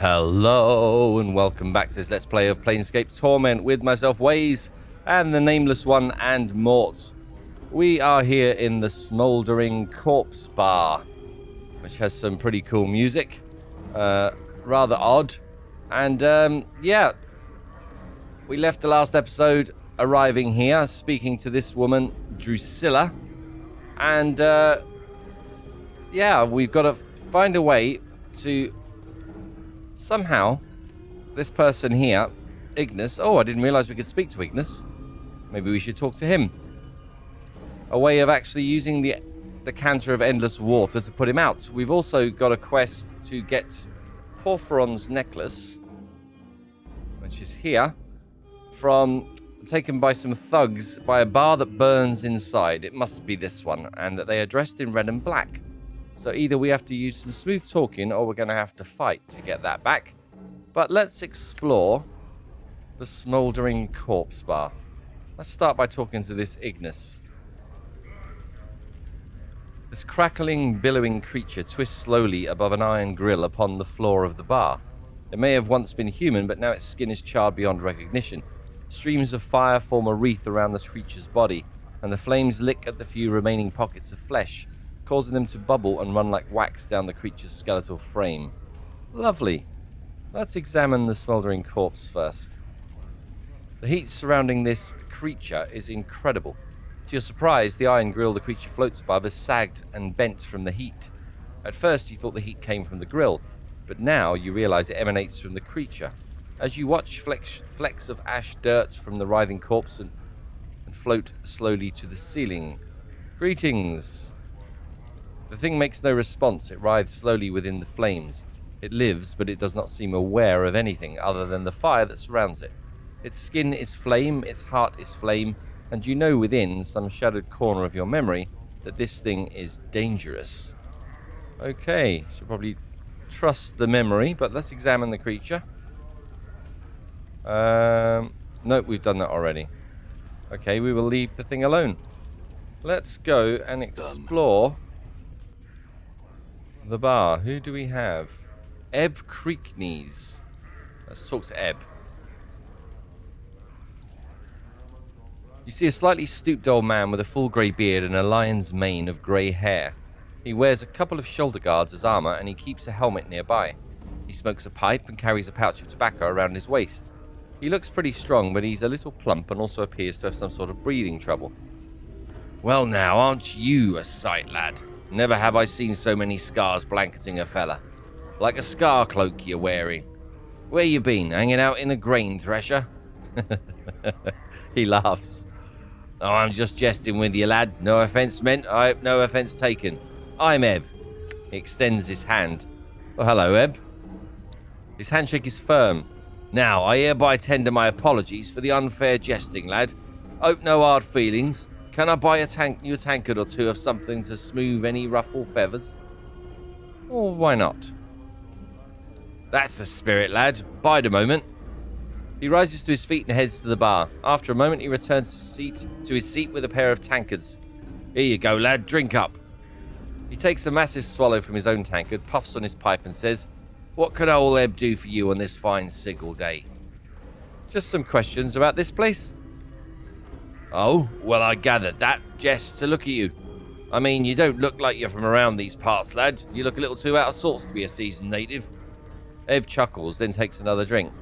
Hello and welcome back to this Let's Play of Planescape Torment with myself, Waze, and the Nameless One and Mort. We are here in the Smoldering Corpse bar, which has some pretty cool music, rather odd, and yeah, we left the last episode arriving here, speaking to this woman, Drusilla, and yeah, we've got to find a way to somehow, this person here, Ignis... Oh, I didn't realize we could speak to Ignis. Maybe we should talk to him. A way of actually using the decanter of endless water to put him out. We've also got a quest to get Porphyron's necklace, which is here, taken by some thugs by a bar that burns inside. It must be this one, and that they are dressed in red and black. So either we have to use some smooth talking or we're going to have to fight to get that back. But let's explore the Smoldering Corpse bar. Let's start by talking to this Ignis. This crackling, billowing creature twists slowly above an iron grill upon the floor of the bar. It may have once been human, but now its skin is charred beyond recognition. Streams of fire form a wreath around the creature's body, and the flames lick at the few remaining pockets of flesh, causing them to bubble and run like wax down the creature's skeletal frame. Lovely. Let's examine the Smoldering Corpse first. The heat surrounding this creature is incredible. To your surprise, the iron grill the creature floats above is sagged and bent from the heat. At first you thought the heat came from the grill, but now you realize it emanates from the creature. As you watch flecks of ash dirt from the writhing corpse and float slowly to the ceiling. Greetings. The thing makes no response. It writhes slowly within the flames. It lives, but it does not seem aware of anything other than the fire that surrounds it. Its skin is flame, its heart is flame, and you know within some shadowed corner of your memory that this thing is dangerous. Okay, should probably trust the memory, but let's examine the creature. Nope, we've done that already. Okay, we will leave the thing alone. Let's go and explore the bar. Who do we have? Ebb Creakknees. Let's talk to Ebb. You see a slightly stooped old man with a full grey beard and a lion's mane of grey hair. He wears a couple of shoulder guards as armour, and he keeps a helmet nearby. He smokes a pipe and carries a pouch of tobacco around his waist. He looks pretty strong, but he's a little plump and also appears to have some sort of breathing trouble. Well now, aren't you a sight, lad? Never have I seen so many scars blanketing a fella. Like a scar cloak you're wearing. Where you been, hanging out in a grain thresher? He laughs. Oh, I'm just jesting with you, lad. No offence meant, I hope no offence taken. I'm Ebb. He extends his hand. Oh, hello, Ebb. His handshake is firm. Now, I hereby tender my apologies for the unfair jesting, lad. Hope no hard feelings. Can I buy you a tankard or two of something to smooth any ruffle feathers? Or why not? That's the spirit, lad. Bide a moment. He rises to his feet and heads to the bar. After a moment, he returns to his seat with a pair of tankards. Here you go, lad. Drink up. He takes a massive swallow from his own tankard, puffs on his pipe and says, What can old Ebb do for you on this fine Sigil day? Just some questions about this place. Oh, well, I gathered that, just to look at you. I mean, you don't look like you're from around these parts, lad. You look a little too out of sorts to be a seasoned native. Ebb chuckles, then takes another drink.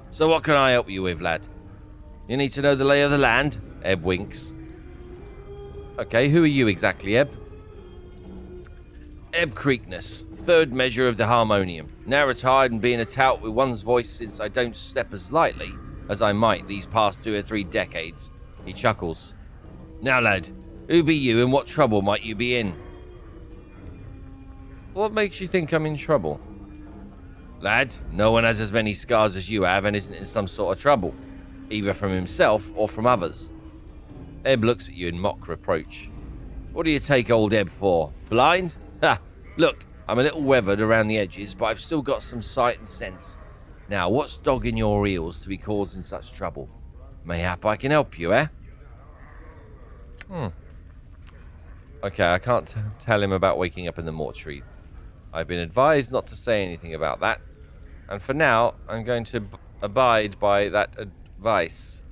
So what can I help you with, lad? You need to know the lay of the land? Ebb winks. Okay, who are you exactly, Ebb? Ebb Creakknees, third measure of the harmonium. Now retired and being a tout with one's voice since I don't step as lightly as I might these past 2 or 3 decades. He chuckles. Now, lad, who be you and what trouble might you be in? What makes you think I'm in trouble? Lad, no one has as many scars as you have and isn't in some sort of trouble, either from himself or from others. Ebb looks at you in mock reproach. What do you take old Ebb for? Blind? Ha! Look, I'm a little weathered around the edges, but I've still got some sight and sense. Now, what's dogging your heels to be causing such trouble? Mayhap I can help you, eh? Okay, I can't tell him about waking up in the mortuary. I've been advised not to say anything about that. And for now, I'm going to abide by that advice.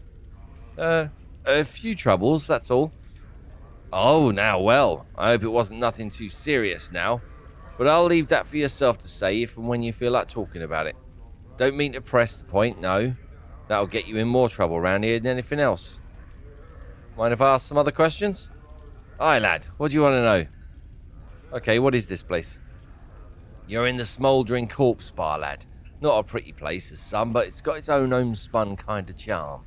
A few troubles, that's all. Oh, now, well, I hope it wasn't nothing too serious now. But I'll leave that for yourself to say if and when you feel like talking about it. Don't mean to press the point, no. That'll get you in more trouble around here than anything else. Mind if I ask some other questions? Aye, lad, what do you want to know? Okay, what is this place? You're in the Smoldering Corpse bar, lad. Not a pretty place as some, but it's got its own homespun kind of charm.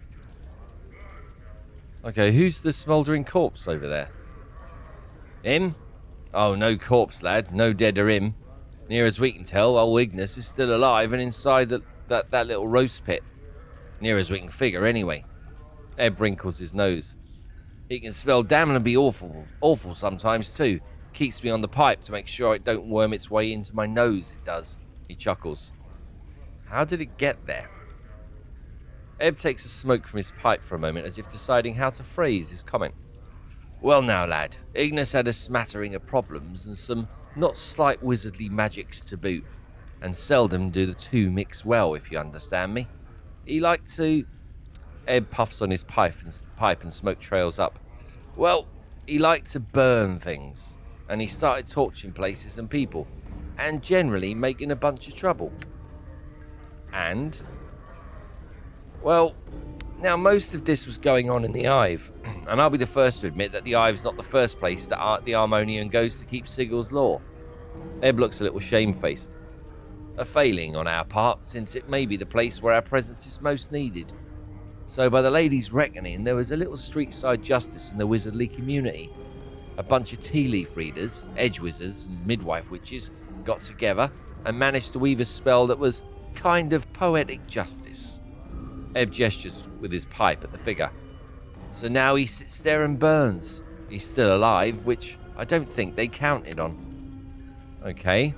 Okay, who's the Smoldering Corpse over there? Him? Oh, no corpse, lad. No dead or him. Near as we can tell, old Ignis is still alive and inside that little roast pit. Near as we can figure, anyway. Ebb wrinkles his nose. It can smell damnably awful sometimes, too. Keeps me on the pipe to make sure it don't worm its way into my nose, it does. He chuckles. How did it get there? Ebb takes a smoke from his pipe for a moment, as if deciding how to phrase his comment. Well now, lad, Ignis had a smattering of problems and some not slight wizardly magics to boot, and seldom do the two mix well, if you understand me. He liked to... Ebb puffs on his pipe and smoke trails up. Well, he liked to burn things, and he started torching places and people, and generally making a bunch of trouble. And... well, now most of this was going on in the Hive, and I'll be the first to admit that the Hive's not the first place that the Harmonian goes to keep Sigil's law. Ebb looks a little shamefaced. A failing on our part, since it may be the place where our presence is most needed. So by the lady's reckoning, there was a little street-side justice in the wizardly community. A bunch of tea leaf readers, edge wizards and midwife witches got together and managed to weave a spell that was kind of poetic justice. Ebb gestures with his pipe at the figure. So now he sits there and burns. He's still alive, which I don't think they counted on. Okay.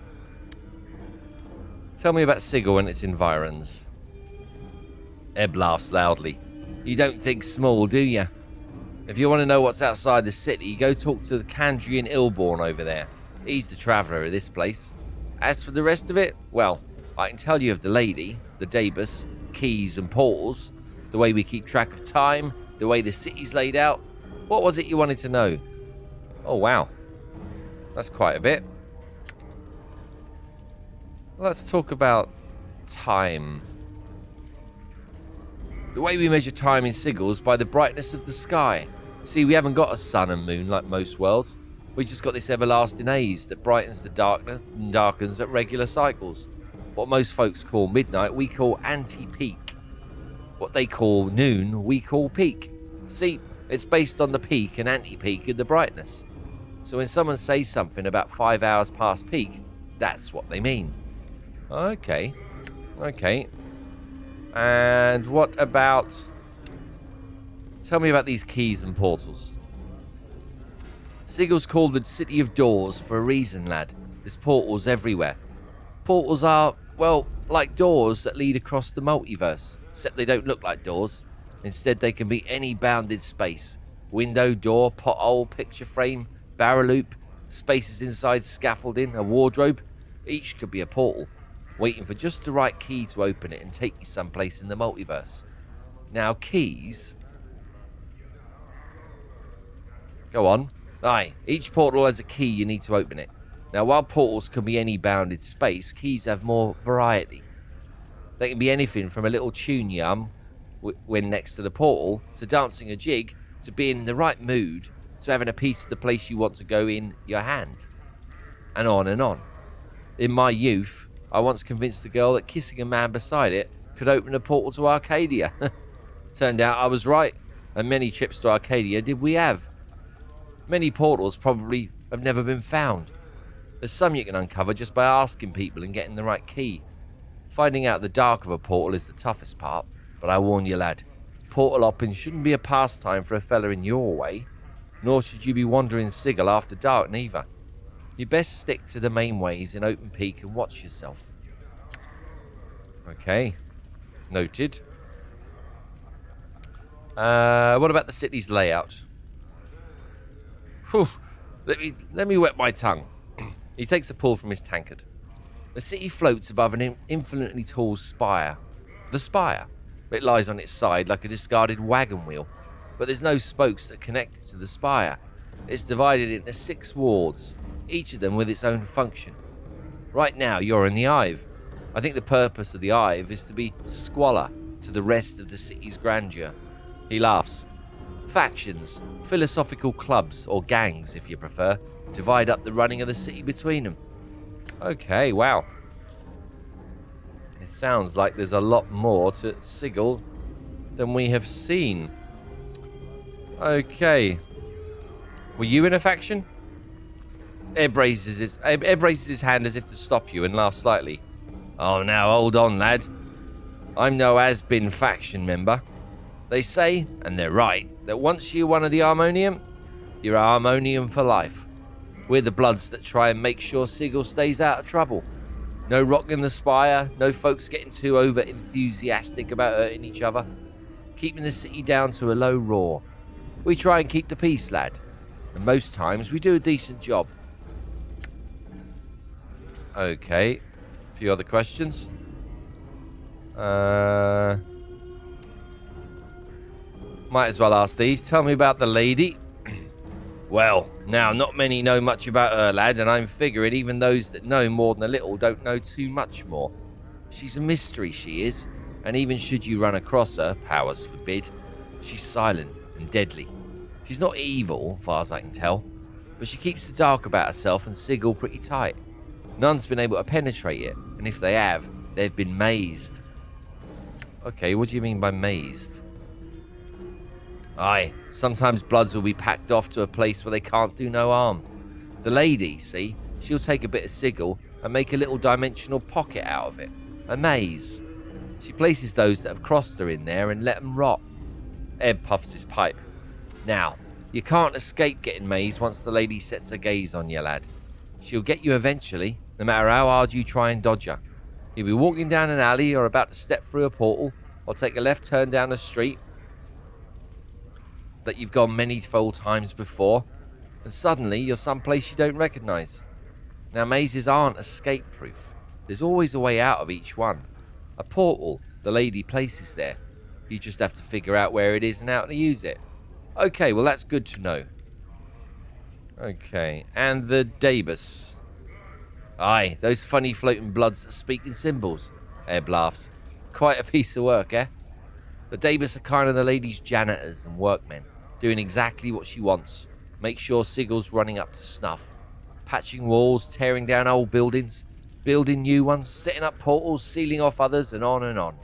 Tell me about Sigil and its environs. Ebb laughs loudly. You don't think small, do you? If you want to know what's outside the city, go talk to the Kandrian Illborn over there. He's the traveller of this place. As for the rest of it, well, I can tell you of the lady, the Dabus, keys and portals, the way we keep track of time, the way the city's laid out. What was it you wanted to know? Oh, wow. That's quite a bit. Let's talk about time. The way we measure time in Sigil's by the brightness of the sky. See, we haven't got a sun and moon like most worlds. We just got this everlasting haze that brightens the darkness and darkens at regular cycles. What most folks call midnight, we call anti-peak. What they call noon, we call peak. See, it's based on the peak and anti-peak of the brightness. So when someone says something about 5 hours past peak, that's what they mean. Okay. And what about... tell me about these keys and portals. Sigil's called the City of Doors for a reason, lad. There's portals everywhere. Portals are, well, like doors that lead across the multiverse, except they don't look like doors. Instead, they can be any bounded space. Window, door, pothole, picture frame, barrel loop, spaces inside scaffolding, a wardrobe. Each could be a portal, waiting for just the right key to open it and take you someplace in the multiverse. Now, keys... go on. Aye, each portal has a key you need to open it. Now, while portals can be any bounded space, keys have more variety. They can be anything from a little tune you hum when next to the portal, to dancing a jig, to being in the right mood, to having a piece of the place you want to go in your hand. And on and on. In my youth, I once convinced a girl that kissing a man beside it could open a portal to Arcadia. Turned out I was right, and many trips to Arcadia did we have. Many portals probably have never been found. There's some you can uncover just by asking people and getting the right key. Finding out the dark of a portal is the toughest part, but I warn you, lad, portal hopping shouldn't be a pastime for a fella in your way, nor should you be wandering Sigil after dark neither. You best stick to the main ways in open peak and watch yourself. Okay, noted. What about the city's layout? Whew. Let me wet my tongue. He takes a pull from his tankard. The city floats above an infinitely tall spire. The spire. It lies on its side like a discarded wagon wheel, but there's no spokes that connect it to the spire. It's divided into 6 wards, each of them with its own function. Right now, you're in the Hive. I think the purpose of the Hive is to be squalor to the rest of the city's grandeur. He laughs. Factions, philosophical clubs, or gangs, if you prefer, divide up the running of the city between them. Okay, wow. It sounds like there's a lot more to Sigil than we have seen. Okay. Were you in a faction? Ebb raises his hand as if to stop you and laughs slightly. Oh, now hold on, lad. I'm no has-been faction member. They say, and they're right, that once you're one of the Harmonium, you're Harmonium for life. We're the Bloods that try and make sure Sigil stays out of trouble. No rocking the spire, no folks getting too over-enthusiastic about hurting each other. Keeping the city down to a low roar. We try and keep the peace, lad. And most times we do a decent job. Okay. A few other questions. Might as well ask these. Tell me about the lady. Well, now, not many know much about her, lad, and I'm figuring even those that know more than a little don't know too much more. She's a mystery, she is, and even should you run across her, powers forbid, she's silent and deadly. She's not evil, far as I can tell, but she keeps the dark about herself and Sigil pretty tight. None's been able to penetrate it, and if they have, they've been mazed. Okay, what do you mean by mazed? Aye, sometimes Bloods will be packed off to a place where they can't do no harm. The lady, see, she'll take a bit of Sigil and make a little dimensional pocket out of it. A maze. She places those that have crossed her in there and let them rot. Ebb puffs his pipe. Now, you can't escape getting mazed once the lady sets her gaze on you, lad. She'll get you eventually, no matter how hard you try and dodge her. You'll be walking down an alley or about to step through a portal, or take a left turn down a street that you've gone many fold times before, and suddenly you're someplace you don't recognise. Now, mazes aren't escape-proof. There's always a way out of each one. A portal the lady places there. You just have to figure out where it is and how to use it. Okay, well, that's good to know. Okay, and the Dabus. Aye, those funny floating Bloods that speak in symbols. Ebb laughs. Quite a piece of work, eh? The Dabus are kind of the lady's janitors and workmen, doing exactly what she wants. Make sure Sigil's running up to snuff. Patching walls, tearing down old buildings, building new ones, setting up portals, sealing off others, and on and on.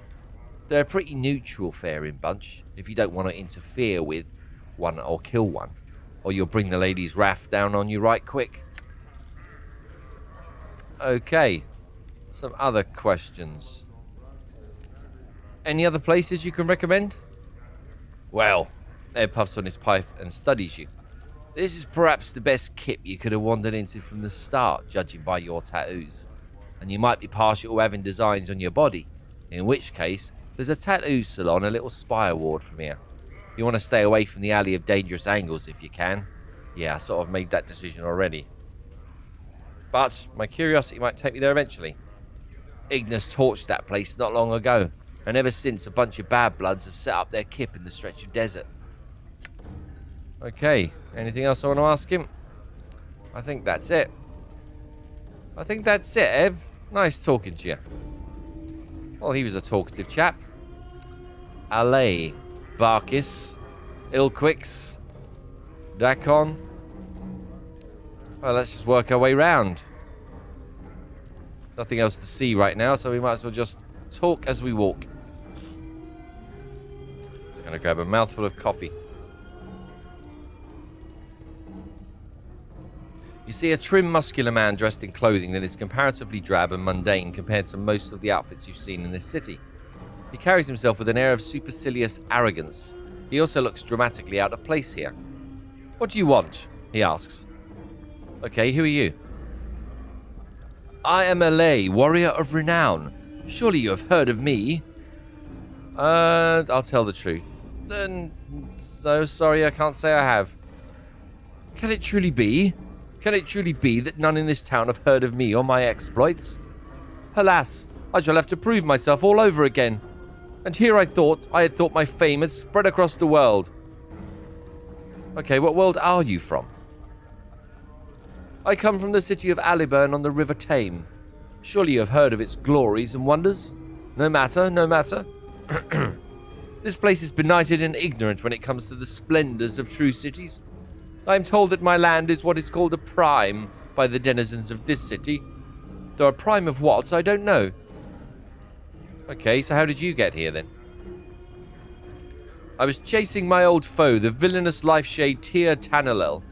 They're a pretty neutral faring bunch, if you don't want to interfere with one or kill one, or you'll bring the lady's wrath down on you right quick. Okay, some other questions. Any other places you can recommend? Well, Ed puffs on his pipe and studies you. This is perhaps the best kip you could have wandered into from the start, judging by your tattoos. And you might be partial to having designs on your body, in which case, there's a tattoo salon a little spire ward from here. You want to stay away from the alley of dangerous angles if you can. Yeah, I sort of made that decision already. But my curiosity might take me there eventually. Ignis torched that place not long ago, and ever since a bunch of bad bloods have set up their kip in the stretch of desert. Okay, anything else I want to ask him? I think that's it. Ev. Nice talking to you. Well, he was a talkative chap. Allay, Barkis, Ilquix, Dakon. Well, let's just work our way round. Nothing else to see right now, so we might as well just talk as we walk. Just gonna grab a mouthful of coffee. You see a trim, muscular man dressed in clothing that is comparatively drab and mundane compared to most of the outfits you've seen in this city. He carries himself with an air of supercilious arrogance. He also looks dramatically out of place here. What do you want? He asks. Okay, who are you? I am Allay, warrior of renown. Surely you have heard of me. I'll tell the truth. So sorry, I can't say I have. Can it truly be? Can it truly be that none in this town have heard of me or my exploits? Alas, I shall have to prove myself all over again. And here I had thought my fame had spread across the world. Okay, what world are you from? I come from the city of Aliburn on the River Tame. Surely you have heard of its glories and wonders? No matter, no matter. This place is benighted and ignorant when it comes to the splendors of true cities. I am told that my land is what is called a prime by the denizens of this city. Though a prime of what, I don't know. Okay, so how did you get here then? I was chasing my old foe, the villainous life shade Tyr Tanalel.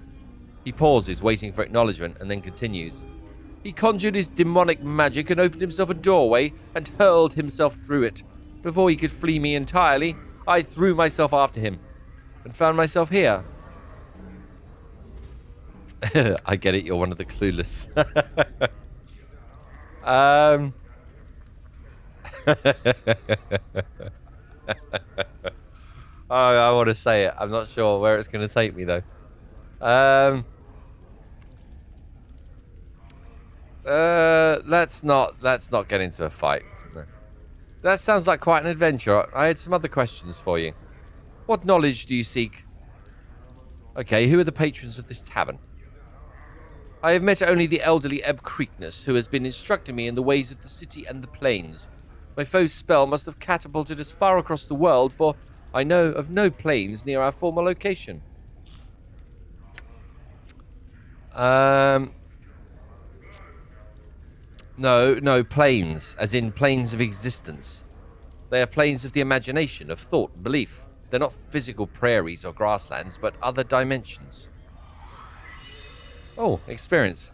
He pauses, waiting for acknowledgement, and then continues. He conjured his demonic magic and opened himself a doorway and hurled himself through it. Before he could flee me entirely, I threw myself after him and found myself here. I get it, you're one of the clueless. Oh, I want to say it. I'm not sure where it's going to take me, though. Let's not get into a fight. No. That sounds like quite an adventure. I had some other questions for you. What knowledge do you seek? Okay, who are the patrons of this tavern? I have met only the elderly Ebb Creakknees, who has been instructing me in the ways of the city and the plains. My foe's spell must have catapulted us far across the world, for I know of no plains near our former location. No, planes, as in planes of existence. They are planes of the imagination, of thought and belief. They're not physical prairies or grasslands, but other dimensions. Oh, experience.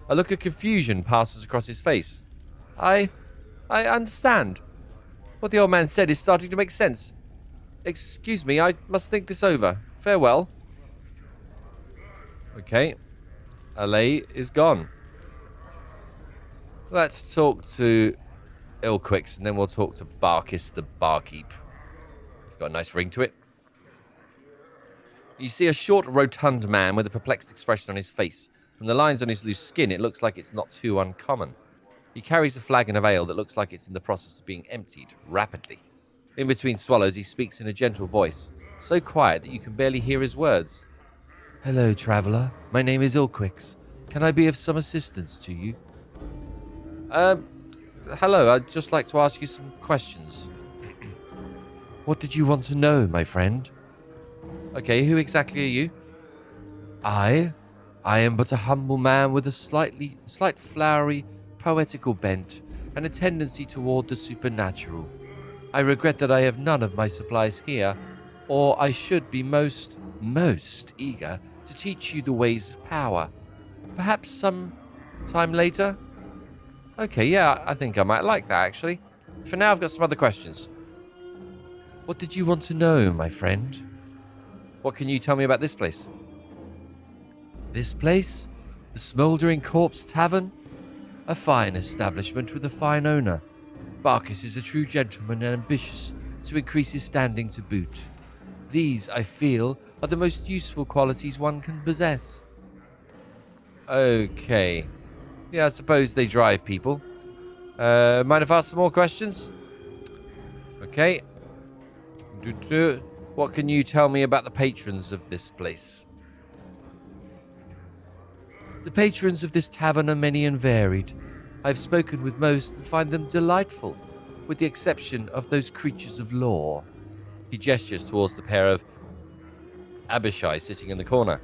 A look of confusion passes across his face. I understand. What the old man said is starting to make sense. Excuse me, I must think this over. Farewell. Okay. Alay is gone. Let's talk to Illquicks, and then we'll talk to Barkis the Barkeep. It's got a nice ring to it. You see a short, rotund man with a perplexed expression on his face. From the lines on his loose skin, it looks like it's not too uncommon. He carries a flagon of ale that looks like it's in the process of being emptied, rapidly. In between swallows, he speaks in a gentle voice, so quiet that you can barely hear his words. Hello, traveller. My name is Illquicks. Can I be of some assistance to you? Hello. I'd just like to ask you some questions. What did you want to know, my friend? Okay, who exactly are you? I am but a humble man with a slight flowery, poetical bent and a tendency toward the supernatural. I regret that I have none of my supplies here, or I should be most eager to teach you the ways of power. Perhaps some time later? Okay, yeah, I think I might like that, actually. For now, I've got some other questions. What did you want to know, my friend? What can you tell me about this place? This place? The Smoldering Corpse Tavern? A fine establishment with a fine owner. Barkis is a true gentleman and ambitious to increase his standing to boot. These, I feel, are the most useful qualities one can possess. Okay. Yeah, I suppose they drive people. Mind if I ask some more questions? Okay. What can you tell me about the patrons of this place? The patrons of this tavern are many and varied. I've spoken with most and find them delightful, with the exception of those creatures of law. He gestures towards the pair of Abishai sitting in the corner.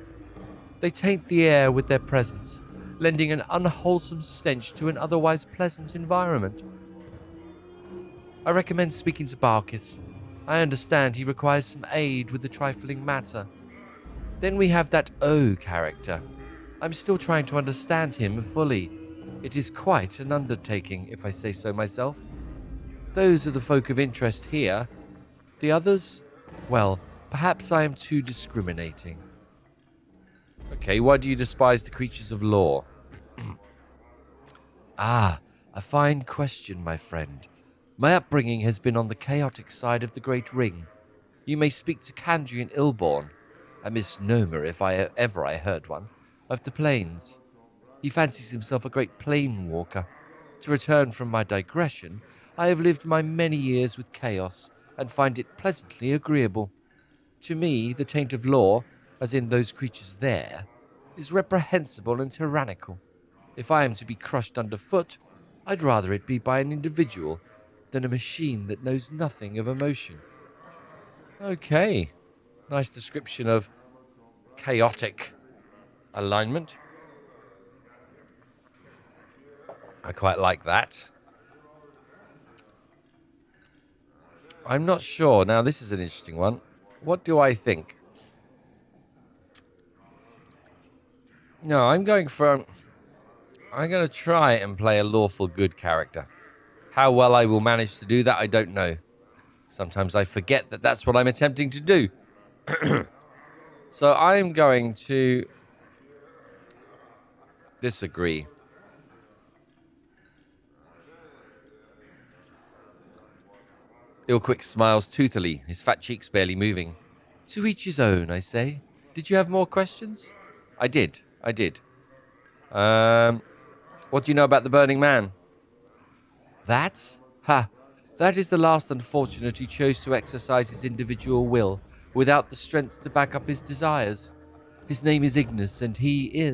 They taint the air with their presence, lending an unwholesome stench to an otherwise pleasant environment. I recommend speaking to Barkis. I understand he requires some aid with the trifling matter. Then we have that O character. I'm still trying to understand him fully. It is quite an undertaking, if I say so myself. Those are the folk of interest here. The others? Well, perhaps I am too discriminating. Okay, why do you despise the creatures of law? A fine question, my friend. My upbringing has been on the chaotic side of the Great Ring. You may speak to Kandrian Ilborn, a misnomer if I heard one, of the plains. He fancies himself a great plane walker. To return from my digression, I have lived my many years with chaos and find it pleasantly agreeable. To me, the taint of law, as in those creatures there, is reprehensible and tyrannical. If I am to be crushed underfoot, I'd rather it be by an individual than a machine that knows nothing of emotion. Okay, nice description of chaotic alignment. I quite like that. I'm not sure. Now, this is an interesting one. What do I think? No, I'm going to try and play a lawful good character. How well I will manage to do that, I don't know. Sometimes I forget that that's what I'm attempting to do. So I'm going to disagree. Ilquick smiles toothily, his fat cheeks barely moving. To each his own, I say. Did you have more questions? I did. What do you know about the Burning Man? That? Ha! That is the last unfortunate who chose to exercise his individual will without the strength to back up his desires. His name is Ignis, and he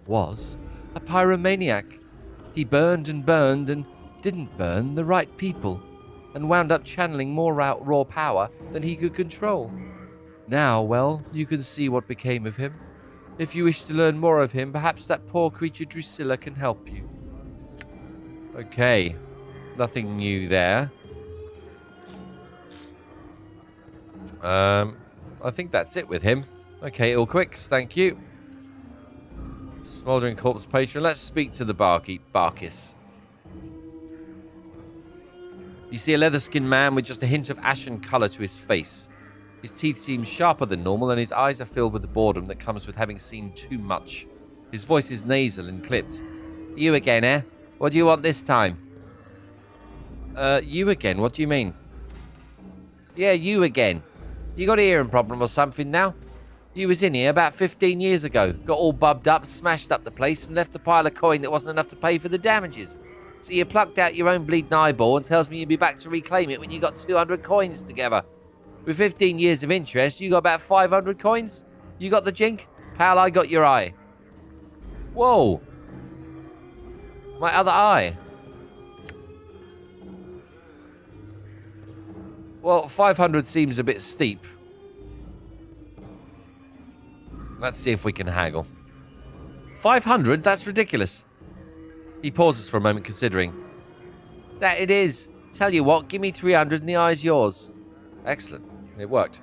was, a pyromaniac. He burned and didn't burn the right people, and wound up channeling more raw power than he could control. Now, well, you can see what became of him. If you wish to learn more of him, perhaps that poor creature Drusilla can help you. Okay, nothing new there. I think that's it with him. Okay, Ilquicks, thank you. Smoldering Corpse patron. Let's speak to the Barkis. You see a leather-skinned man with just a hint of ashen colour to his face. His teeth seem sharper than normal, and his eyes are filled with the boredom that comes with having seen too much. His voice is nasal and clipped. You again, eh? What do you want this time? You again? What do you mean? Yeah, you again. You got a hearing problem or something now? You was in here about 15 years ago, got all bubbed up, smashed up the place, and left a pile of coin that wasn't enough to pay for the damages. So you plucked out your own bleeding eyeball and tells me you'll be back to reclaim it when you got 200 coins together. With 15 years of interest, you got about 500 coins? You got the jink? Pal, I got your eye. Whoa. My other eye. Well, 500 seems a bit steep. Let's see if we can haggle. 500? That's ridiculous. He pauses for a moment, considering. That it is. Tell you what, give me 300 and the eye's yours. Excellent. It worked.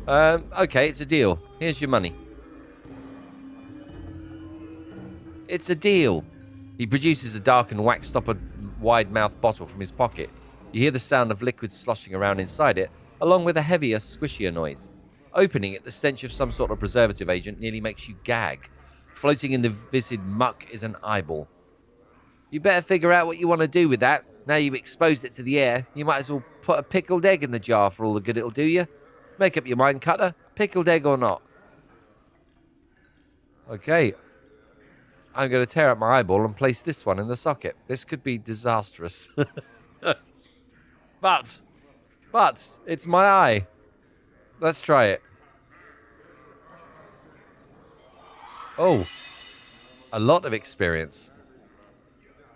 Okay, it's a deal. Here's your money. It's a deal. He produces a dark and wax-stoppered wide-mouthed bottle from his pocket. You hear the sound of liquid sloshing around inside it, along with a heavier, squishier noise. Opening it, the stench of some sort of preservative agent nearly makes you gag. Floating in the viscid muck is an eyeball. You better figure out what you want to do with that. Now you've exposed it to the air, you might as well put a pickled egg in the jar for all the good it'll do you. Make up your mind, Cutter. Pickled egg or not. Okay. I'm going to tear up my eyeball and place this one in the socket. This could be disastrous. But, it's my eye. Let's try it. Oh, a lot of experience.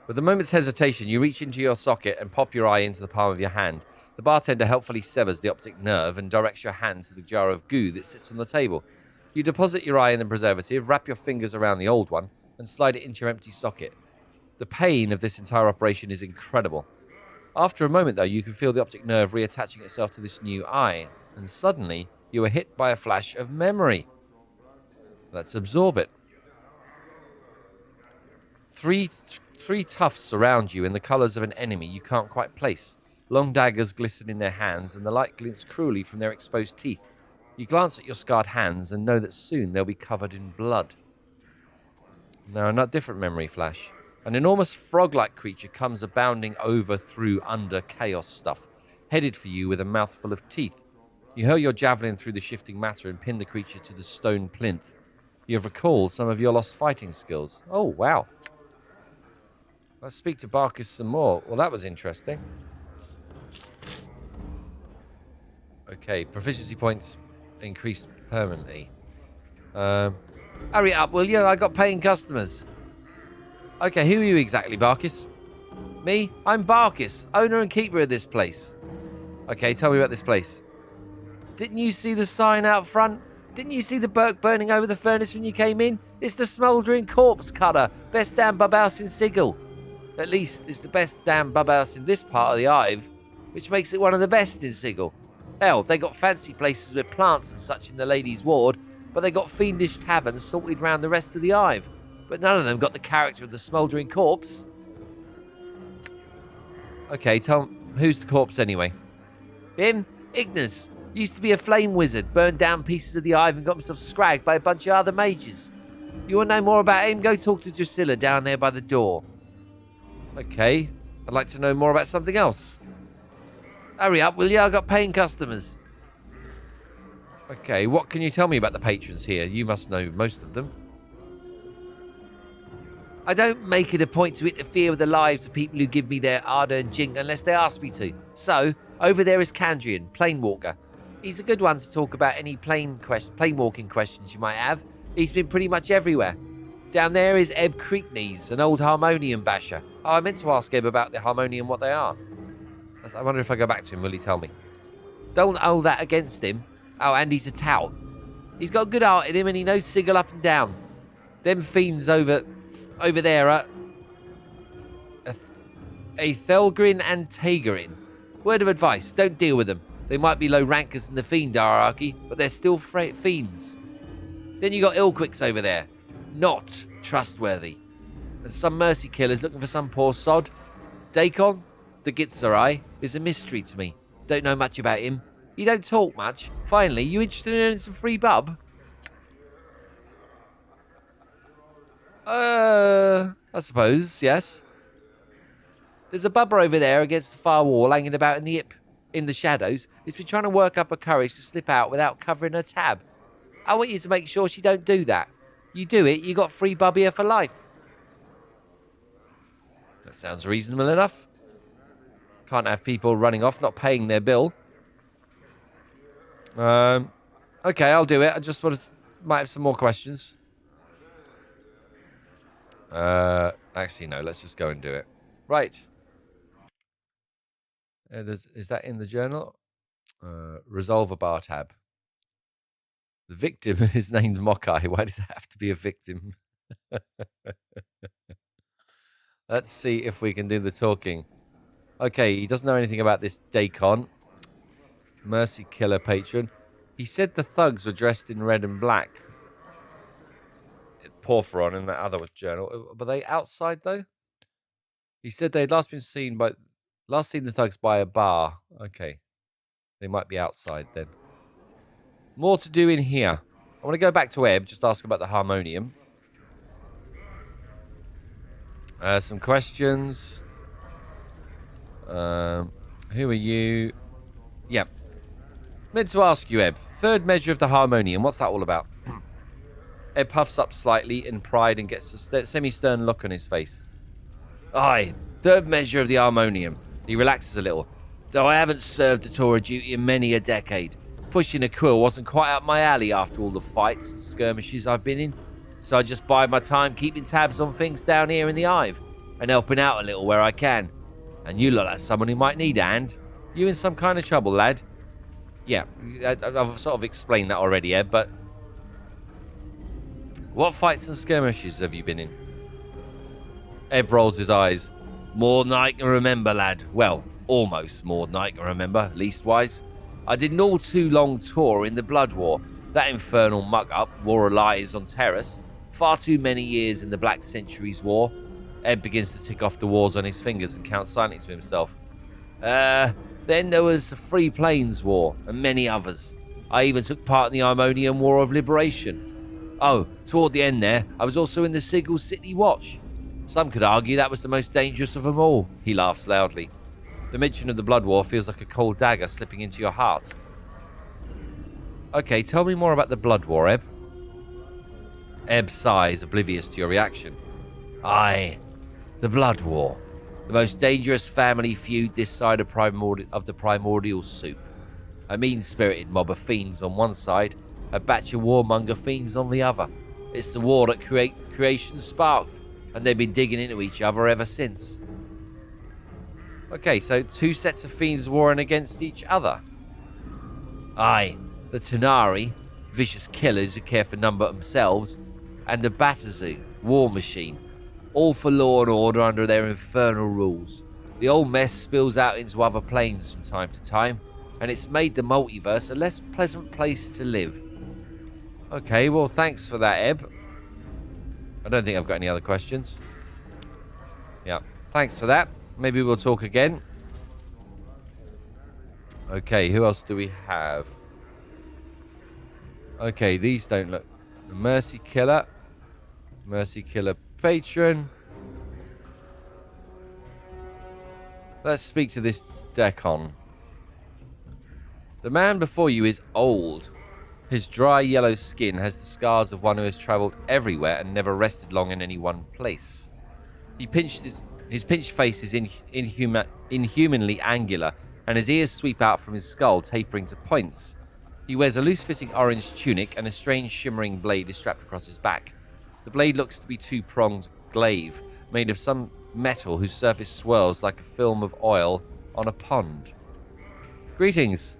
With a moment's hesitation, you reach into your socket and pop your eye into the palm of your hand. The bartender helpfully severs the optic nerve and directs your hand to the jar of goo that sits on the table. You deposit your eye in the preservative, wrap your fingers around the old one, and slide it into your empty socket. The pain of this entire operation is incredible. After a moment, though, you can feel the optic nerve reattaching itself to this new eye, and suddenly you are hit by a flash of memory. Let's absorb it. Three tufts surround you in the colours of an enemy you can't quite place. Long daggers glisten in their hands, and the light glints cruelly from their exposed teeth. You glance at your scarred hands and know that soon they'll be covered in blood. Now, a different memory flash. An enormous frog-like creature comes abounding over through under chaos stuff, headed for you with a mouthful of teeth. You hurl your javelin through the shifting matter and pin the creature to the stone plinth. You have recalled some of your lost fighting skills. Oh, wow. Let's speak to Barkis some more. Well, that was interesting. Okay, proficiency points increased permanently. Hurry up, will you? I got paying customers. Okay, who are you exactly, Barkis? Me? I'm Barkis, owner and keeper of this place. Okay, tell me about this place. Didn't you see the sign out front? Didn't you see the Burke burning over the furnace when you came in? It's the Smoldering Corpse cutter. Best damn bubhouse in Sigil. At least it's the best damn bubhouse in this part of the Hive, which makes it one of the best in Sigil. Hell, they got fancy places with plants and such in the ladies' ward, but they got fiendish taverns sorted round the rest of the Hive. But none of them got the character of the Smoldering Corpse. Okay, who's the corpse anyway? Him? Ignis. Used to be a flame wizard, burned down pieces of the Hive and got himself scragged by a bunch of other mages. You want to know more about him? Go talk to Drusilla down there by the door. Okay, I'd like to know more about something else. Hurry up, will you? I've got paying customers. Okay, what can you tell me about the patrons here? You must know most of them. I don't make it a point to interfere with the lives of people who give me their hard-earned jink unless they ask me to. So, over there is Kandrian, Planewalker. He's a good one to talk about any planewalking questions you might have. He's been pretty much everywhere. Down there is Ebb Creakknees, an old harmonium basher. Oh, I meant to ask Ebb about the harmonium, what they are. I wonder if I go back to him, will he tell me? Don't hold that against him. Oh, and he's a tout. He's got good art in him and he knows Sigil up and down. Them fiends over there are a Thelgrin and Tagerin. Word of advice, don't deal with them. They might be low rankers in the fiend hierarchy, but they're still fiends. Then you got Illquicks over there. Not trustworthy. And some mercy killers looking for some poor sod. Daikon, the Gitzerai, is a mystery to me. Don't know much about him. He don't talk much. Finally, you interested in earning some free bub? I suppose, yes. There's a bubber over there against the far wall hanging about in the shadows. He's been trying to work up her courage to slip out without covering her tab. I want you to make sure she don't do that. You do it, you got free bub here for life. That sounds reasonable enough. Can't have people running off, not paying their bill. Okay, I'll do it. I just might have some more questions. Actually, no, let's just go and do it. Right. Is that in the journal? Resolve a bar tab. The victim is named Mokai. Why does it have to be a victim? Let's see if we can do the talking. Okay, he doesn't know anything about this Daikon. Mercy Killer patron. He said the thugs were dressed in red and black. Porphyron in that other journal. Were they outside though? He said they'd last seen the thugs by a bar. Okay. They might be outside then. More to do in here. I want to go back to Ebb, just ask about the harmonium. Some questions. Who are you? Yeah. Meant to ask you, Ebb. Third measure of the harmonium. What's that all about? Ebb puffs up slightly in pride and gets a semi-stern look on his face. Aye, third measure of the harmonium. He relaxes a little. Though I haven't served a tour of duty in many a decade. Pushing a quill wasn't quite up my alley after all the fights and skirmishes I've been in. So I just bide my time keeping tabs on things down here in the Hive. And helping out a little where I can. And you look like someone who might need a hand. You in some kind of trouble, lad? Yeah, I've sort of explained that already, Ebb, but... What fights and skirmishes have you been in? Ebb rolls his eyes. More than I can remember, lad. Well, almost more than I can remember, leastwise. I did an all too long tour in the Blood War. That infernal muck-up, War of Lies on Terrace. Far too many years in the Black Centuries War. Ebb begins to tick off the wars on his fingers and counts silently to himself. Then there was the Free Plains War, and many others. I even took part in the Harmonium War of Liberation. Oh, toward the end there, I was also in the Sigil City Watch. Some could argue that was the most dangerous of them all. He laughs loudly. The mention of the Blood War feels like a cold dagger slipping into your heart. Okay, tell me more about the Blood War, Ebb. Ebb sighs, oblivious to your reaction. Aye. The Blood War. The most dangerous family feud this side of the primordial soup. A mean-spirited mob of fiends on one side, a batch of warmonger fiends on the other. It's the war that creation sparked, and they've been digging into each other ever since. Okay, so two sets of fiends warring against each other. Aye, the Tanari, vicious killers who care for none but themselves, and the Batazu, war machine, all for law and order under their infernal rules. The old mess spills out into other planes from time to time, and it's made the multiverse a less pleasant place to live. Okay, well, thanks for that, Ebb. I don't think I've got any other questions. Yeah, thanks for that. Maybe we'll talk again. Okay, who else do we have? Okay, these don't look... Mercy Killer. Mercy Killer Patron. Let's speak to this Dekon. The man before you is old. His dry yellow skin has the scars of one who has travelled everywhere and never rested long in any one place. His pinched face is inhumanly angular, and his ears sweep out from his skull, tapering to points. He wears a loose-fitting orange tunic, and a strange shimmering blade is strapped across his back. The blade looks to be two-pronged glaive, made of some metal whose surface swirls like a film of oil on a pond. Greetings.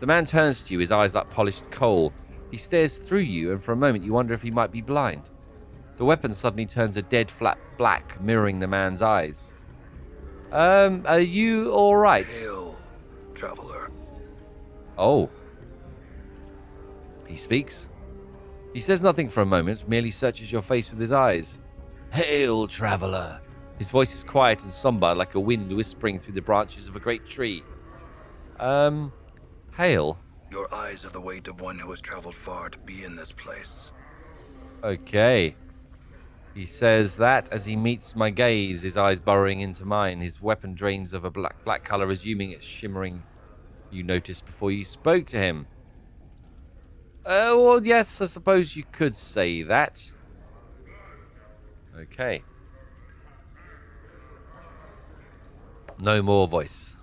The man turns to you, his eyes like polished coal. He stares through you, and for a moment you wonder if he might be blind. The weapon suddenly turns a dead flat black, mirroring the man's eyes. Are you all right? Hail, traveler. Oh. He speaks. He says nothing for a moment, merely searches your face with his eyes. Hail, traveler. His voice is quiet and somber, like a wind whispering through the branches of a great tree. Hail. Your eyes are the weight of one who has traveled far to be in this place. Okay. He says that as he meets my gaze, his eyes burrowing into mine, his weapon drains of a black color, resuming its shimmering you noticed before you spoke to him. Well, yes, I suppose you could say that. Okay. No more voice.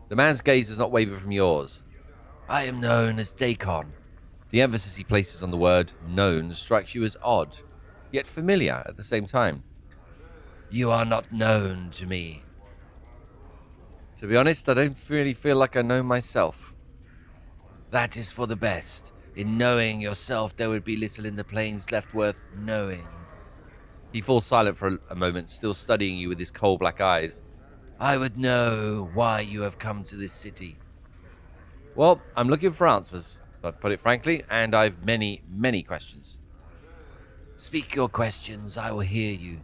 The man's gaze does not waver from yours. I am known as Dakon. The emphasis he places on the word known strikes you as odd, yet familiar at the same time. You are not known to me. To be honest, I don't really feel like I know myself. That is for the best. In knowing yourself, there would be little in the plains left worth knowing. He falls silent for a moment, still studying you with his coal black eyes. I would know why you have come to this city. Well, I'm looking for answers, to put it frankly, and I've many, many questions. Speak your questions, I will hear you.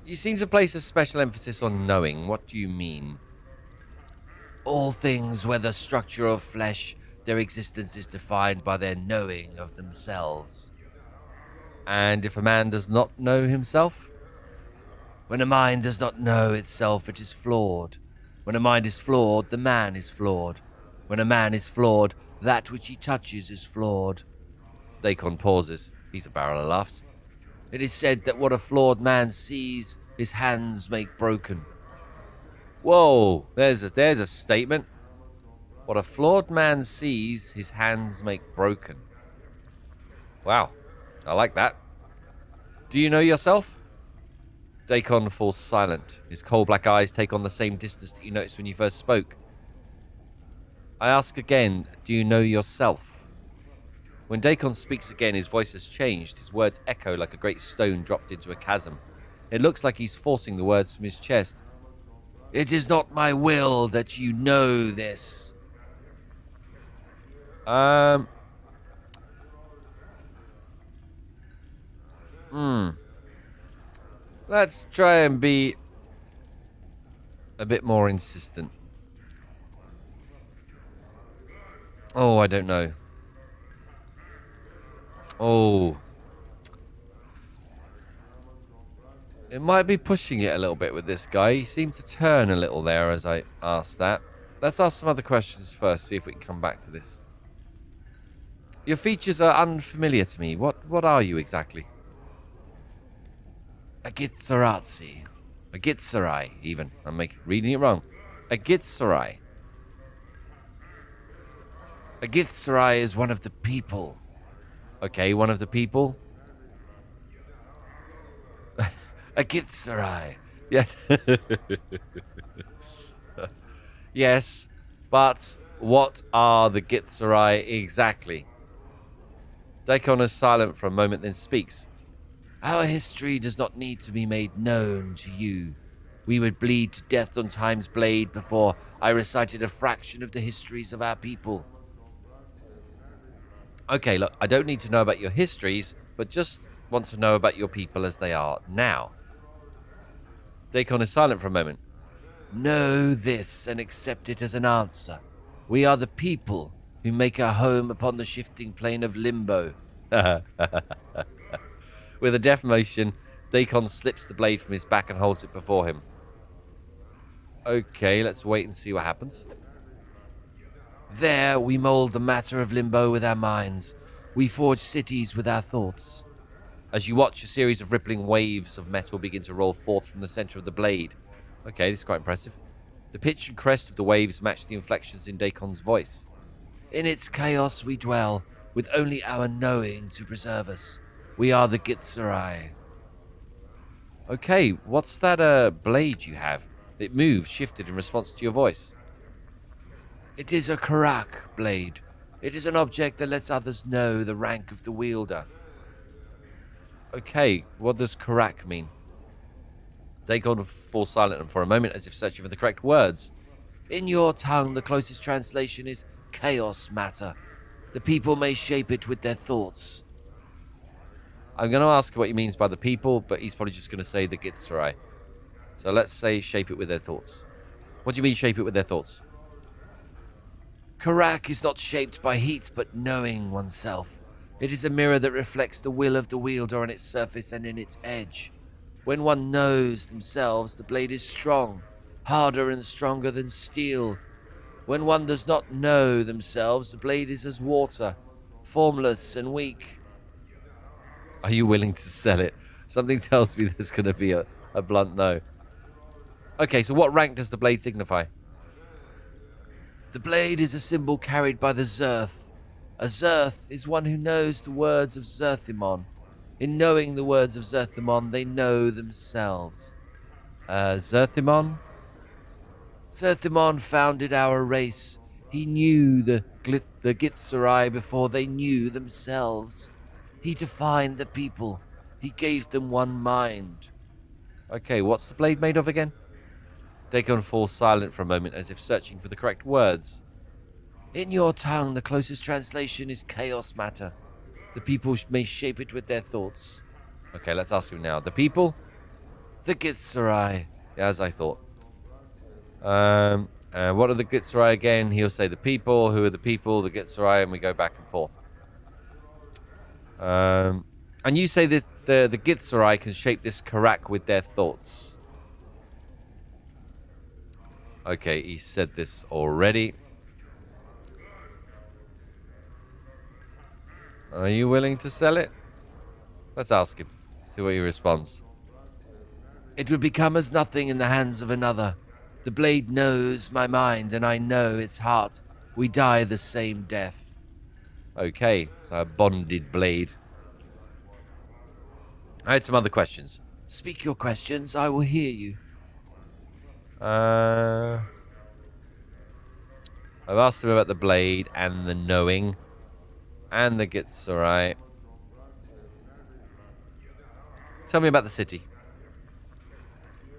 You seem to place a special emphasis on knowing. What do you mean? All things, whether structure or flesh, their existence is defined by their knowing of themselves. And if a man does not know himself? When a mind does not know itself, it is flawed. When a mind is flawed, the man is flawed. When a man is flawed, that which he touches is flawed. Dakon pauses. He's a barrel of laughs. It is said that what a flawed man sees, his hands make broken. Whoa, there's a statement. What a flawed man sees, his hands make broken. Wow, I like that. Do you know yourself? Dakon falls silent. His coal black eyes take on the same distance that you noticed when you first spoke. I ask again, do you know yourself? When Dakon speaks again, his voice has changed. His words echo like a great stone dropped into a chasm. It looks like he's forcing the words from his chest. It is not my will that you know this. Let's try and be a bit more insistent. Oh, I don't know. Oh. It might be pushing it a little bit with this guy. He seemed to turn a little there as I asked that. Let's ask some other questions first, see if we can come back to this. Your features are unfamiliar to me. What are you exactly? A Githaratsi. A Gitsarai, even. I'm reading it wrong. A Gitsarai. A Gitsarai is one of the people. Okay, one of the people. A Gitsarai. Yes. Yes, but what are the Gitsarai exactly? Daikon is silent for a moment, then speaks. Our history does not need to be made known to you. We would bleed to death on Time's blade before I recited a fraction of the histories of our people. Okay, look, I don't need to know about your histories, but just want to know about your people as they are now. Daikon is silent for a moment. Know this and accept it as an answer. We are the people who make our home upon the shifting plane of limbo. With a deaf motion, Daikon slips the blade from his back and holds it before him. Okay, let's wait and see what happens. There we mold the matter of limbo with our minds. We forge cities with our thoughts. As you watch, a series of rippling waves of metal begin to roll forth from the center of the blade. Okay, this is quite impressive. The pitch and crest of the waves match the inflections in Dakon's voice. In its chaos we dwell, with only our knowing to preserve us. We are the Gitsarai. Okay, what's that blade you have? It moved, shifted in response to your voice. It is a Karak blade. It is an object that lets others know the rank of the wielder. Okay, what does Karak mean? Dagon falls silent for a moment as if searching for the correct words. In your tongue, the closest translation is chaos matter. The people may shape it with their thoughts. I'm going to ask what he means by the people, but he's probably just going to say the Gitsarai. So let's say shape it with their thoughts. What do you mean shape it with their thoughts? Karak is not shaped by heat, but knowing oneself. It is a mirror that reflects the will of the wielder on its surface and in its edge. When one knows themselves, the blade is strong, harder and stronger than steel. When one does not know themselves, the blade is as water, formless and weak. Are you willing to sell it? Something tells me there's going to be a blunt no. Okay, so what rank does the blade signify? The blade is a symbol carried by the Zerth. A Zerth is one who knows the words of Zerthimon. In knowing the words of Zerthimon, they know themselves. Zerthimon? Zerthimon founded our race. He knew the Gitsarai before they knew themselves. He defined the people. He gave them one mind. Okay, what's the blade made of again? Dagon falls silent for a moment as if searching for the correct words. In your tongue, the closest translation is chaos matter. The people may shape it with their thoughts. Okay, let's ask him now. The people? The Gitsarai. As I thought. What are the Gitsarai again? He'll say the people. Who are the people? The Gitsarai, and we go back and forth. And you say this, the Gitsarai can shape this Karak with their thoughts. Okay, he said this already. Are you willing to sell it? Let's ask him. See what he responds. It would become as nothing in the hands of another. The blade knows my mind, and I know its heart. We die the same death. Okay, so a bonded blade. I had some other questions. Speak your questions, I will hear you. I've asked him about the blade and the knowing. And the Gitsarai. Tell me about the city.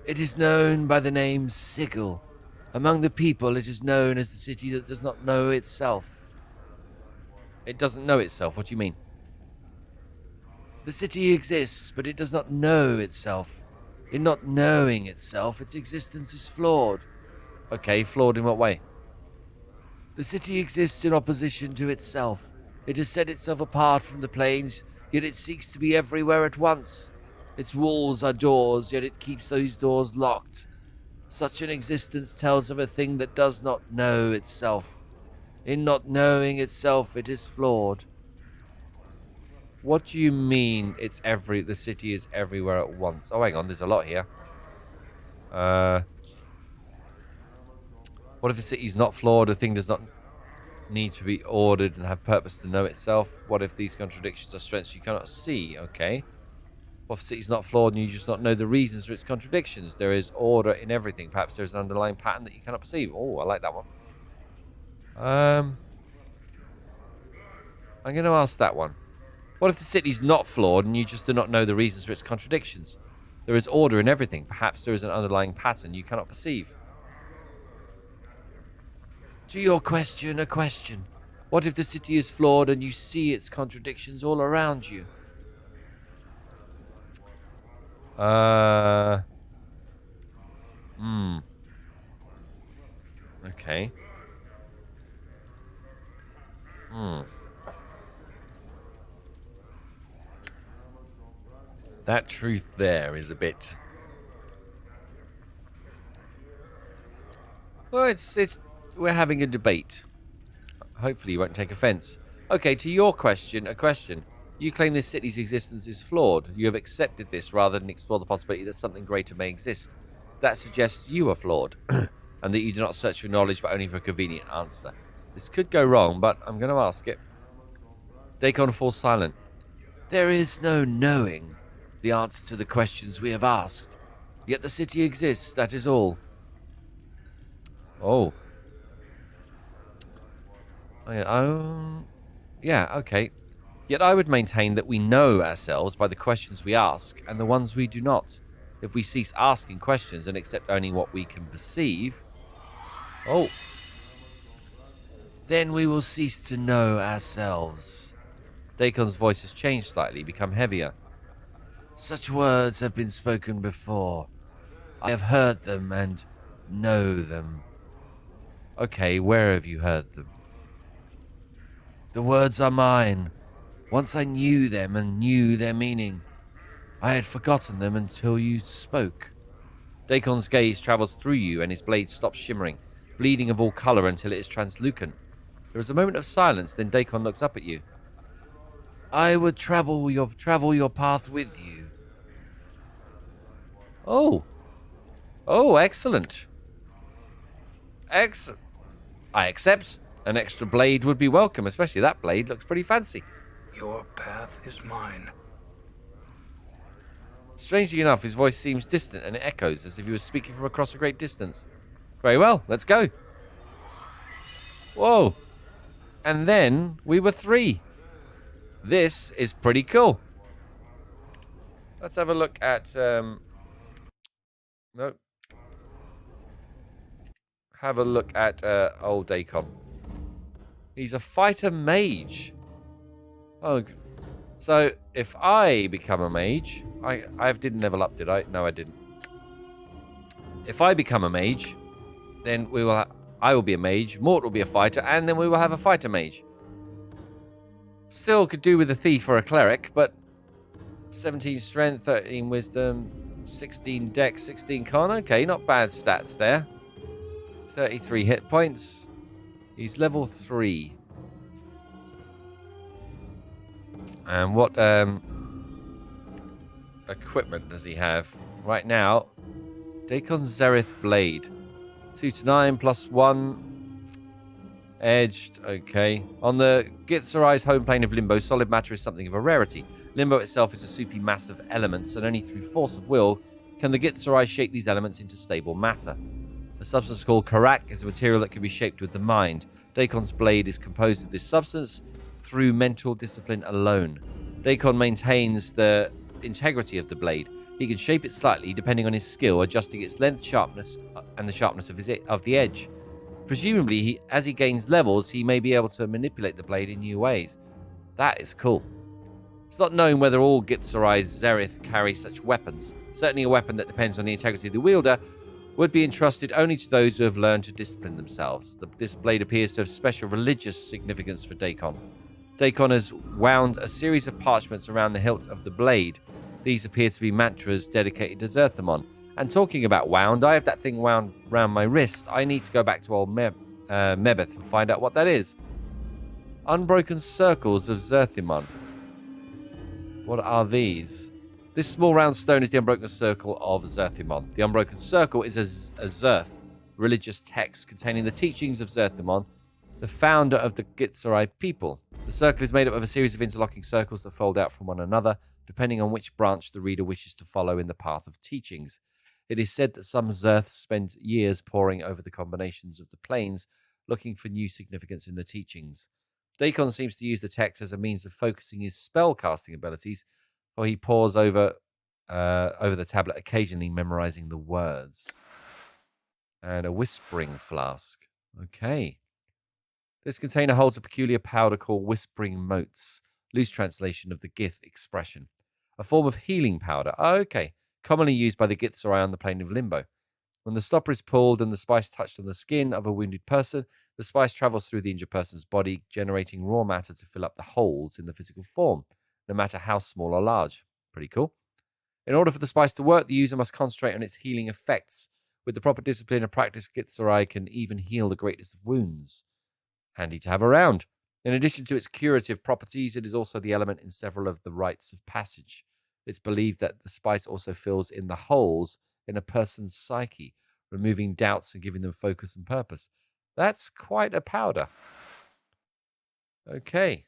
It is known by the name Sigil. Among the people, it is known as the city that does not know itself. It doesn't know itself? What do you mean? The city exists, but it does not know itself. In not knowing itself, its existence is flawed. Okay, flawed in what way? The city exists in opposition to itself. It has set itself apart from the planes, yet it seeks to be everywhere at once. Its walls are doors, yet it keeps those doors locked. Such an existence tells of a thing that does not know itself. In not knowing itself, it is flawed. What do you mean the city is everywhere at once? Oh, hang on, there's a lot here. What if the city's not flawed? A thing does not need to be ordered and have purpose to know itself? What if these contradictions are strengths you cannot see? Okay. What if the city's not flawed and you just not know the reasons for its contradictions? There is order in everything. Perhaps there's an underlying pattern that you cannot perceive. Oh, I like that one. I'm going to ask that one. What if the city's not flawed and you just do not know the reasons for its contradictions? There is order in everything. Perhaps there is an underlying pattern you cannot perceive. To your question, a question. What if the city is flawed and you see its contradictions all around you? Okay. That truth there is a bit... Well, we're having a debate. Hopefully you won't take offense. Okay, to your question, a question. You claim this city's existence is flawed. You have accepted this rather than explore the possibility that something greater may exist. That suggests you are flawed, and that you do not search for knowledge but only for a convenient answer. This could go wrong, but I'm going to ask it. Dakon falls silent. There is no knowing the answer to the questions we have asked. Yet the city exists, that is all. Oh. Yeah, okay. Yet I would maintain that we know ourselves by the questions we ask and the ones we do not. If we cease asking questions and accept only what we can perceive... Oh. Then we will cease to know ourselves. Dakon's voice has changed slightly, become heavier. Such words have been spoken before. I have heard them and know them. Okay, where have you heard them? The words are mine. Once I knew them and knew their meaning. I had forgotten them until you spoke. Dakon's gaze travels through you and his blade stops shimmering, bleeding of all colour until it is translucent. There is a moment of silence, then Dakon looks up at you. I would travel your path with you. Oh. Oh, excellent. Excellent. I accept. An extra blade would be welcome, especially that blade looks pretty fancy. Your path is mine. Strangely enough, his voice seems distant and it echoes as if he was speaking from across a great distance. Very well, let's go. Whoa. And then we were 3. This is pretty cool. Let's have a look at... No. Have a look at old Dakon. He's a fighter mage. Oh, so if I become a mage... I didn't level up, did I? No, I didn't. If I become a mage, then I will be a mage, Mort will be a fighter, and then we will have a fighter mage. Still could do with a thief or a cleric, but 17 strength, 13 wisdom, 16 dex, 16 con. Okay, not bad stats there. 33 hit points. He's level 3. And what equipment does he have? Right now, Dakon's Zerith Blade. 2 to 9 plus 1. Edged, okay. On the Githzerai's home plane of Limbo, solid matter is something of a rarity. Limbo itself is a soupy mass of elements, and only through force of will can the Githzerai shape these elements into stable matter. The substance called Karak is a material that can be shaped with the mind. Dakon's blade is composed of this substance through mental discipline alone. Dakon maintains the integrity of the blade. He can shape it slightly depending on his skill, adjusting its length, sharpness, and the sharpness of the edge. Presumably, as he gains levels, he may be able to manipulate the blade in new ways. That is cool. It's not known whether all Githzerai's Zerith carry such weapons. Certainly a weapon that depends on the integrity of the wielder would be entrusted only to those who have learned to discipline themselves. This blade appears to have special religious significance for Dakon. Dakon has wound a series of parchments around the hilt of the blade. These appear to be mantras dedicated to Zerthimon. And talking about wound, I have that thing wound round my wrist. I need to go back to old Mebeth and find out what that is. Unbroken Circles of Zerthimon. What are these? This small round stone is the Unbroken Circle of Zerthimon. The Unbroken Circle is a Zerth religious text containing the teachings of Zerthimon, the founder of the Gitzerai people. The circle is made up of a series of interlocking circles that fold out from one another, depending on which branch the reader wishes to follow in the path of teachings. It is said that some Zerths spend years poring over the combinations of the planes, looking for new significance in the teachings. Daikon seems to use the text as a means of focusing his spell-casting abilities, for he pores over the tablet, occasionally memorizing the words. And a whispering flask. Okay. This container holds a peculiar powder called Whispering Motes, loose translation of the Gith expression. A form of healing powder. Okay. Commonly used by the Githzerai on the plane of Limbo. When the stopper is pulled and the spice touched on the skin of a wounded person, the spice travels through the injured person's body, generating raw matter to fill up the holes in the physical form, no matter how small or large. Pretty cool. In order for the spice to work, the user must concentrate on its healing effects. With the proper discipline and practice, Githzerai can even heal the greatest of wounds. Handy to have around. In addition to its curative properties, it is also the element in several of the rites of passage. It's believed that the spice also fills in the holes in a person's psyche, removing doubts and giving them focus and purpose. That's quite a powder. Okay.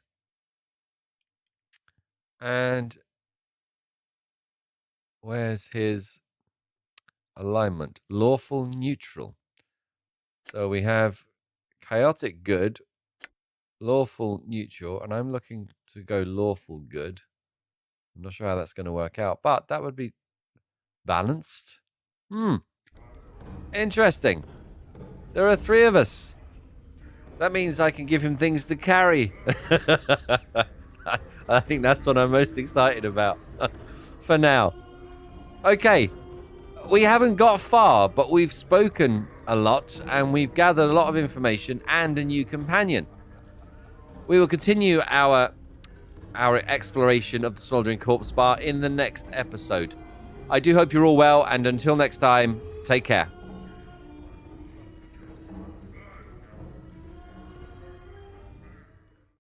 And where's his alignment? Lawful neutral. So we have chaotic good, lawful neutral, and I'm looking to go lawful good. I'm not sure how that's going to work out, but that would be balanced. Interesting. There are 3 of us. That means I can give him things to carry. I think that's what I'm most excited about for now. Okay. We haven't got far, but we've spoken a lot and we've gathered a lot of information and a new companion. We will continue our exploration of the Smoldering Corpse Bar in the next episode. I do hope you're all well, and until next time, take care.